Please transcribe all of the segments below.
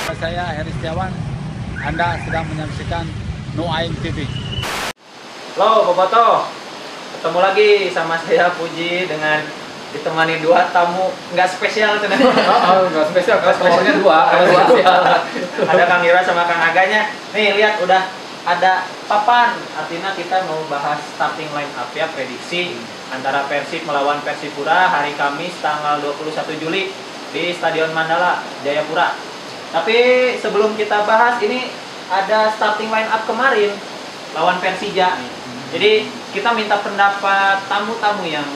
Saya Heri Setiawan, Anda sedang menyaksikan No Aing TV. Halo Boboto, ketemu lagi sama saya Puji dengan ditemani dua tamu nggak spesial tuh. Nggak spesial, kalau skornya dua. Ada Kang Ira sama Kang Aganya. Nih lihat udah ada papan, artinya kita mau bahas starting line up ya, prediksi antara Persib melawan Persipura hari Kamis tanggal 21 Juli di Stadion Mandala, Jayapura. Tapi sebelum kita bahas ini ada starting line up kemarin lawan Persija nih. Jadi kita minta pendapat tamu-tamu yang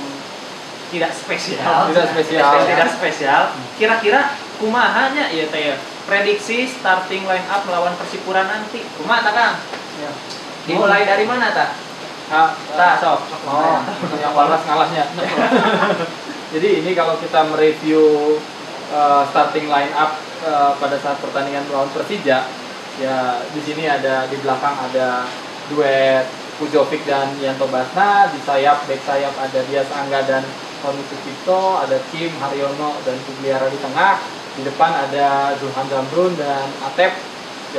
tidak spesial. Tidak spesial. Kira-kira kumahanya ya teh prediksi starting line up melawan Persipura nanti. Kumaha ta Kang? Ya. Dimulai dari mana ta? Sok. Yang ngalas-ngalasnya. Jadi ini kalau kita mereview starting line up pada saat pertandingan melawan Persija, ya di sini ada di belakang ada duet Pujovic dan Yanto Basna, di sayap back sayap ada Dias Angga dan Tony Sucipto, ada Kim Haryono dan Pugliara di tengah, di depan ada Zulhan Zamrun dan Atep,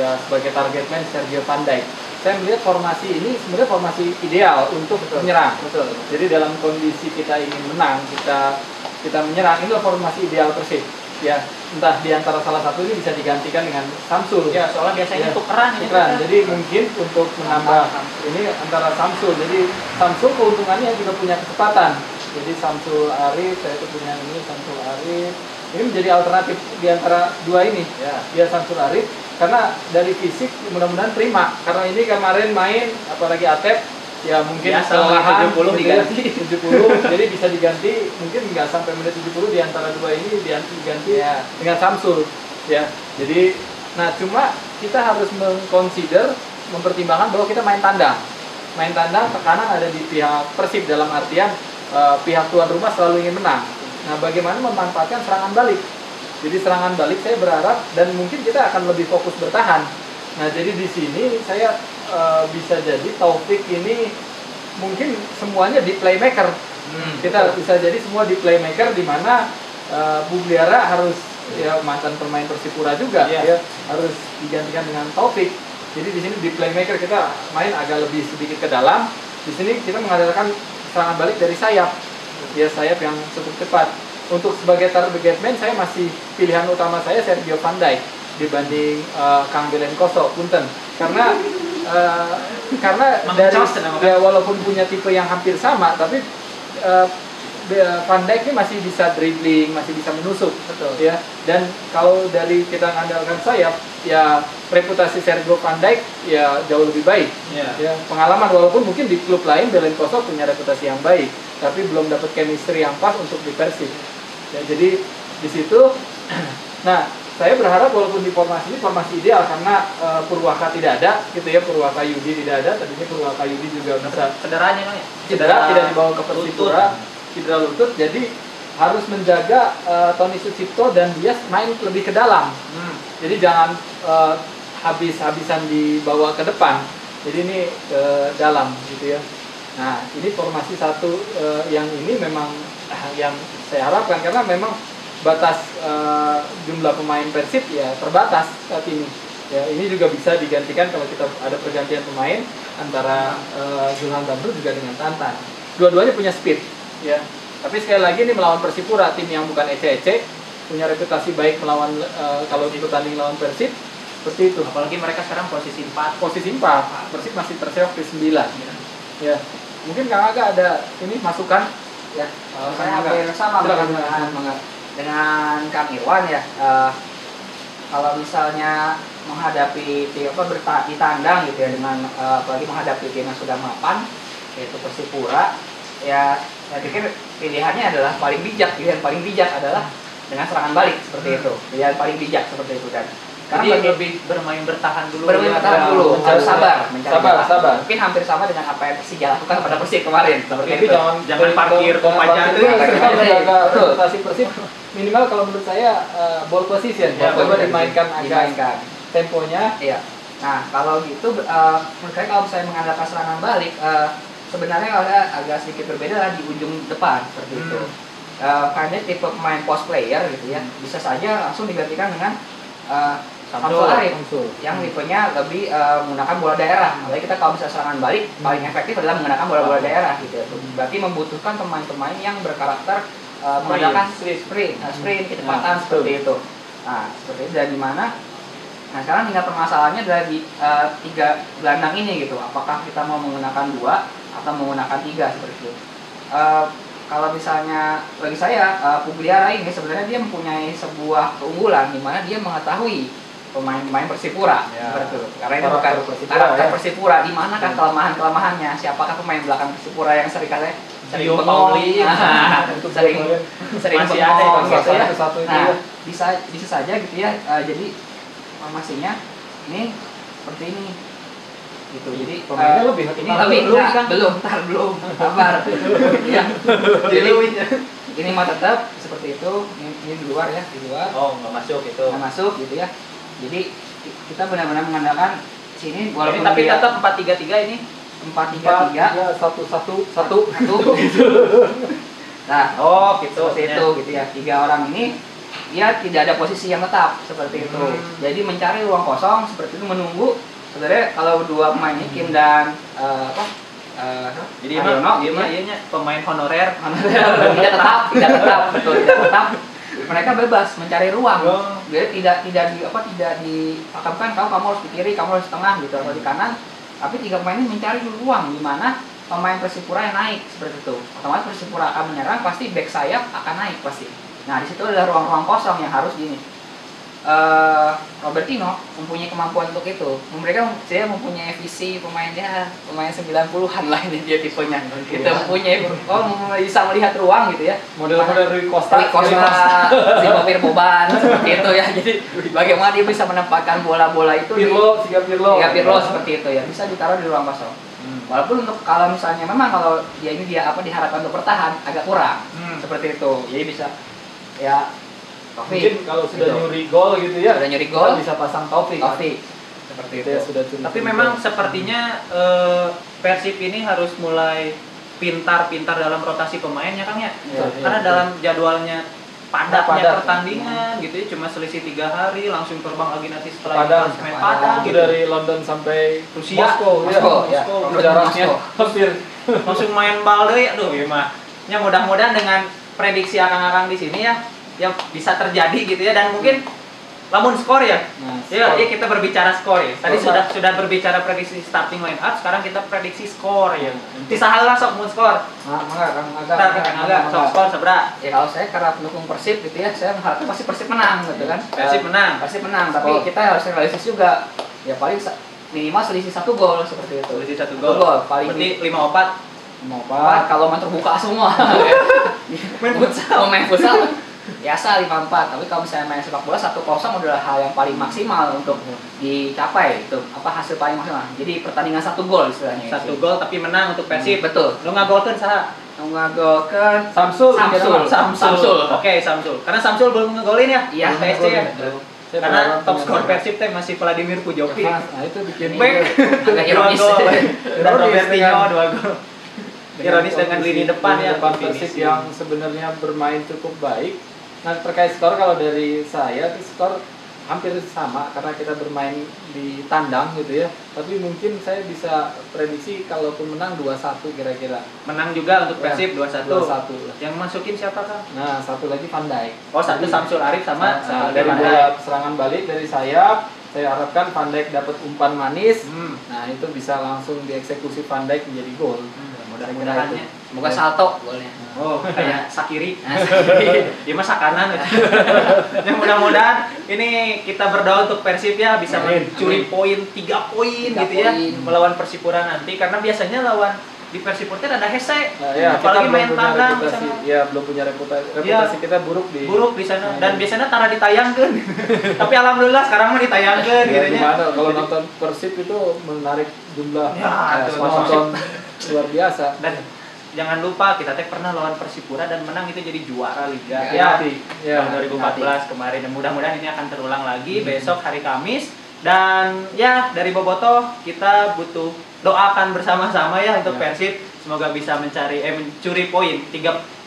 ya sebagai target man Sergio Van Dijk. Saya melihat formasi ini sebenarnya formasi ideal untuk menyerang. Betul. Jadi dalam kondisi kita ingin menang, kita menyerang, itu formasi ideal Persib. Ya, entah di antara salah satu ini bisa digantikan dengan Samsul. Ya, soalnya biasanya tukeran. Jadi mungkin untuk menambah ini antara Samsul. Jadi Samsul keuntungannya juga punya kecepatan. Jadi Samsul Arif, saya itu punya ini Samsul Arif. Ini menjadi alternatif di antara dua ini. Ya Samsul Arif, karena dari fisik mudah-mudahan prima. Karena ini kemarin main apalagi Atep, ya mungkin kelelahan 70 diganti 70 jadi bisa diganti mungkin nggak sampai menit 70 di antara dua ini diganti dengan Samsul ya. Jadi cuma kita harus mempertimbangkan bahwa kita main tandang tekanan ada di pihak Persib, dalam artian pihak tuan rumah selalu ingin menang. Bagaimana memanfaatkan serangan balik. Jadi serangan balik saya berharap dan mungkin kita akan lebih fokus bertahan. Jadi di sini saya bisa jadi Taufik ini mungkin semuanya di playmaker. Kita bisa jadi semua di playmaker, di mana Pugliara harus ya mantan pemain Persipura juga ya harus digantikan dengan Taufik. Jadi di sini di playmaker kita main agak lebih sedikit ke dalam. Di sini kita mengandalkan serangan balik dari sayap. Ya sayap yang cukup cepat. Untuk sebagai target man saya masih pilihan utama saya Sergio Van Dijk dibanding Kang Belen Koso Punten, karena dari ya, walaupun punya tipe yang hampir sama, tapi Van Dijk ini masih bisa dribbling, masih bisa menusuk. Betul. Ya. Dan kalau dari kita mengandalkan sayap, ya reputasi Sergio Van Dijk ya jauh lebih baik. Ya, pengalaman walaupun mungkin di klub lain Belen Koso punya reputasi yang baik, tapi belum dapat chemistry yang pas untuk di Persib. Ya, jadi di situ saya berharap walaupun di formasi ini formasi ideal karena Purwaka tidak ada gitu ya, Purwaka Yudi tidak ada, tadinya Purwaka Yudi juga bisa cederanya kan ya. Cedera tidak dibawa ke Persipura, cedera lutut, jadi harus menjaga Tony Sucipto dan Dias main lebih ke dalam. Jadi jangan habis-habisan dibawa ke depan. Jadi ini ke dalam gitu ya. Ini formasi satu yang ini memang yang saya harapkan karena memang batas jumlah pemain Persib ya terbatas saat ini. Ya, ini juga bisa digantikan kalau kita ada pergantian pemain antara Zulhan Zamrun juga dengan Tantan. Dua-duanya punya speed, ya. Tapi sekali lagi ini melawan Persipura, tim yang bukan ece-ece, punya reputasi baik melawan kalau ikut tanding lawan Persib seperti itu. Apalagi mereka sekarang posisi 4. Persib masih terseok di 9. Ya. Mungkin Kang Aga ada ini masukan? Ya, saya hampir sama dengan Kang Irwan ya. Kalau misalnya menghadapi di tandang gitu ya, dengan apalagi menghadapi tim yang sudah mapan yaitu Persipura, ya saya pikir pilihan paling bijak adalah dengan serangan balik seperti itu. Pilihan paling bijak seperti itu kan. Karena lebih bermain bertahan dulu. Harus sabar. Sabar. Mungkin hampir sama dengan apa yang Persija lakukan pada Persib kemarin. Tapi jangan parkir Kopaja itu. Persib minimal kalau menurut saya ball position. Dimainkan agak temponya. Iya. Nah kalau gitu, menurut saya kalau saya mengandalkan serangan balik, sebenarnya agak sedikit berbeda lah di ujung depan seperti itu. Karena tipe pemain post player gitu ya, bisa saja langsung digantikan dengan Samsul Arif Samsul. yang tipenya lebih menggunakan bola daerah. Makanya kita kalau bisa serangan balik paling efektif adalah menggunakan bola-bola daerah gitu ya. Berarti membutuhkan pemain-pemain yang berkarakter mengadakan sprint, kecepatan seperti itu. Nah, seperti itu. Dan di mana nah sekarang tinggal permasalahannya adalah di 3 gelandang ini gitu. Apakah kita mau menggunakan 2 atau menggunakan 3 seperti itu. Kalau misalnya bagi saya Pugliara ini sebenarnya dia mempunyai sebuah keunggulan di mana dia mengetahui pemain-pemain Persipura seperti itu. Karena ini bukan karakter Persipura, di mana kan kelemahan-kelemahannya, siapakah pemain belakang Persipura yang sering bengong, sering masih bengong, ada itu gitu ya. Satu itu Nah, ya. bisa saja gitu ya. Jadi formasinya ini seperti ini gitu. Jadi Pemainnya lebih ini belum sabar. Ya. Jadi ini mah tetap seperti itu. Ini di luar ya, di luar. Oh, nggak masuk itu. Nggak masuk gitu ya. Jadi kita benar-benar mengandalkan sini Ini walaupun tapi dia tetap 4-3-3 ini. 4-3-3 satu. Nah, Oh, gitu. seperti itu gitu ya. 3 orang ini dia tidak ada posisi yang tetap seperti itu. Jadi mencari ruang kosong seperti itu, menunggu. Sebenarnya kalau 2 pemain ini Kim dan Jadi Haryono, dia mah ianya pemain honorer. tidak tetap, betul tidak tetap. Mereka bebas mencari ruang. Oh. Jadi tidak dipakamkan kamu harus di kiri, kamu harus di tengah gitu atau di kanan. Tapi 3 pemain ini mencari ruang di mana pemain Persipura yang naik seperti itu. Otomatis Persipura akan menyerang, pasti back sayap akan naik pasti. Nah, di situ adalah ruang-ruang kosong yang harus Robertino mempunyai kemampuan untuk itu. Saya mempunyai visi pemain 90-an lah ini dia tipenya. Kita mempunyai bisa melihat ruang gitu ya. Model-model Rui Costa, Sivopir Boban seperti itu ya. Jadi bagaimana dia bisa menempatkan bola-bola itu Pirlo seperti itu ya. Bisa ditaruh di ruang kosong. Walaupun untuk kalau misalnya memang kalau dia diharapkan untuk bertahan agak kurang. Seperti itu. Jadi bisa ya mungkin kalau sudah gitu. nyuri gol gitu ya, Sudah nyuri gol, kita bisa pasang Taufik. seperti Itu itu. ya sudah curi. Tapi memang sepertinya Persib ini harus mulai pintar-pintar dalam rotasi pemainnya, Kang ya. Karena dalam jadwalnya padatnya pertandingan gitu ya, cuma selisih 3 hari langsung terbang lagi nanti setelah Padang, main Padang gitu. gitu. Dari London sampai Rusia, Moskow, ya. jaraknya hampir. langsung main bal deui. Aduh gimana. Ya mudah-mudahan dengan prediksi akang-akang di sini ya yang bisa terjadi gitu ya, dan mungkin lamun skor ya. Nah, Ya, kita berbicara skor ya. Tadi Skor, sudah berbicara prediksi starting line up, sekarang kita prediksi skor ya. Di sahala sok mun skor. Agak sok skor seberapa? Ya kalau saya karena pendukung Persib gitu ya, saya mengharapkan pasti Persib menang gitu kan. Persib menang, tapi kita harus realistis juga. Ya paling minimal selisih 1 gol seperti itu. Selisih 1 gol. gol. Paling Berarti 5-4. kalau main terbuka semua. Mau main futsal biasa 5-4, tapi kalau misalnya main sepak bola 1-0 adalah hal yang paling maksimal untuk dicapai itu hasil paling maksimal. Jadi pertandingan 1 gol istilahnya. 1 gol tapi menang untuk Persib. Betul. Lu ngagolkeun saha? Ngagolkeun Samsul. Oke, Samsul. Karena Samsul belum ngegolin ya. Iya, PSG ya. Karena top skor Persib teh masih Vladimir Pujovic. Nah, itu bikin Back. agak ironis. Dan Robertinho 2 gol. Ironis dengan lini depan ya, depan Persib yang sebenarnya bermain cukup baik. Nah, terkait skor kalau dari saya itu skor hampir sama karena kita bermain di tandang gitu ya. Tapi mungkin saya bisa prediksi kalaupun menang 2-1 kira-kira. Menang juga untuk Persib 2-1. 2-1. Yang masukin siapa, Kang? Nah, satu lagi Van Dijk. Oh, satu Samsul Arif sama Nah, satu dari Van Dijk. bola serangan balik dari sayap, saya harapkan Van Dijk dapat umpan manis. Nah, itu bisa langsung dieksekusi Van Dijk menjadi gol. Mudah-mudahannya. Semoga salto golnya. Oh, kayak Sakiri. Dia mah sakanan. Yang mudah-mudahan ini kita berdoa untuk Persib ya bisa mencuri poin 3 poin gitu ya melawan Persipura nanti, karena biasanya lawan di Persipura ada hese. Ya, apalagi main tandang ya belum punya reputasi kita buruk di sana, dan biasanya tara ditayangkan. Tapi alhamdulillah sekarang mah ditayangkan ya, gitu gimana kalau nonton Persib itu menarik jumlah penonton luar biasa. Dan jangan lupa kita pernah lawan Persipura dan menang, itu jadi juara liga ya, tahun 2014 kemarin, dan mudah-mudahan ini akan terulang lagi besok hari Kamis. Dan ya dari Bobotoh kita butuh doakan bersama-sama ya untuk Persib, semoga bisa mencuri poin 3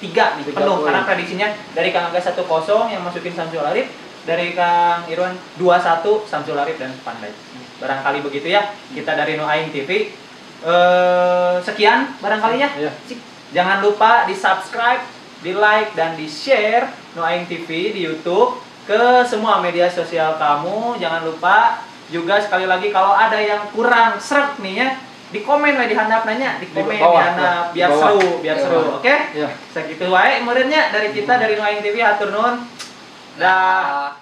nih penuh, karena prediksinya dari Kang Aga 1-0 yang masukin Samsul Arif, dari Kang Irwan 21 Samsul Arif dan Pandai. Barangkali begitu ya. Kita dari No Aing TV. Sekian barangkali ya. Iya. Jangan lupa di-subscribe, di-like dan di-share No Aing TV di YouTube ke semua media sosial kamu. Jangan lupa juga sekali lagi kalau ada yang kurang sreg nih ya, di komen di handap nanya, di komen di handap biar seru, oke? Iya. Segitu wae kemudiannya dari kita dari No Aing TV hatur nuhun. Dah.